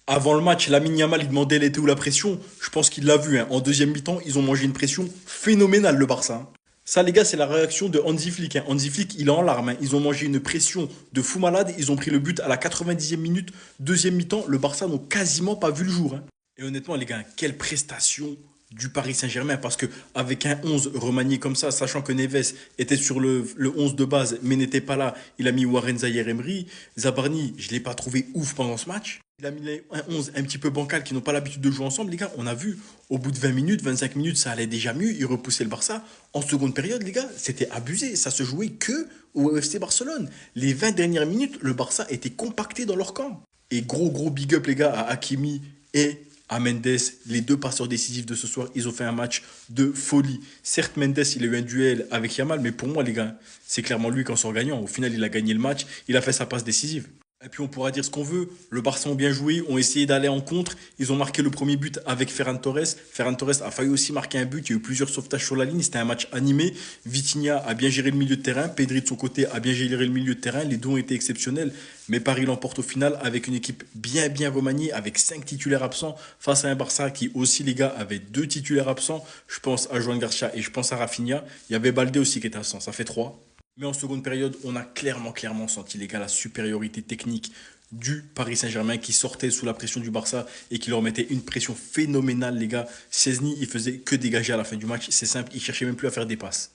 Avant le match, Lamine Yamal, il demandait elle était où la pression. Je pense qu'il l'a vu, hein. En deuxième mi-temps, ils ont mangé une pression phénoménale, le Barça, hein. Ça, les gars, c'est la réaction de Hansi Flick, hein. Hansi Flick, il est en larmes, hein. Ils ont mangé une pression de fou malade. Ils ont pris le but à la 90e minute. Deuxième mi-temps, le Barça n'ont quasiment pas vu le jour, hein. Et honnêtement, les gars, quelle prestation du Paris Saint-Germain. Parce que avec un 11 remanié comme ça, sachant que Neves était sur le 11 de base, mais n'était pas là, il a mis Warren Zaïre-Emery. Zabarni, je ne l'ai pas trouvé ouf pendant ce match. Il a mis un 11 un petit peu bancal qui n'ont pas l'habitude de jouer ensemble. Les gars, on a vu, au bout de 20 minutes, 25 minutes, ça allait déjà mieux. Il repoussait le Barça. En seconde période, les gars, c'était abusé. Ça se jouait que au FC Barcelone. Les 20 dernières minutes, le Barça était compacté dans leur camp. Et gros big up, les gars, à Hakimi et à Mendes, les deux passeurs décisifs de ce soir. Ils ont fait un match de folie. Certes, Mendes, il a eu un duel avec Yamal, mais pour moi, les gars, c'est clairement lui qui en sort gagnant. Au final, il a gagné le match. Il a fait sa passe décisive. Et puis on pourra dire ce qu'on veut. Le Barça ont bien joué, ont essayé d'aller en contre. Ils ont marqué le premier but avec Ferran Torres. Ferran Torres a failli aussi marquer un but. Il y a eu plusieurs sauvetages sur la ligne. C'était un match animé. Vitinha a bien géré le milieu de terrain. Pedri de son côté a bien géré le milieu de terrain. Les deux ont été exceptionnels. Mais Paris l'emporte au final avec une équipe bien remaniée, avec 5 titulaires absents face à un Barça qui aussi, les gars, avait 2 titulaires absents. Je pense à Joan Garcia et je pense à Rafinha. Il y avait Balde aussi qui était absent. Ça fait 3. Mais en seconde période, on a clairement senti, les gars, la supériorité technique du Paris Saint-Germain qui sortait sous la pression du Barça et qui leur mettait une pression phénoménale, les gars. Szczęsny, il faisait que dégager à la fin du match. C'est simple, il cherchait même plus à faire des passes.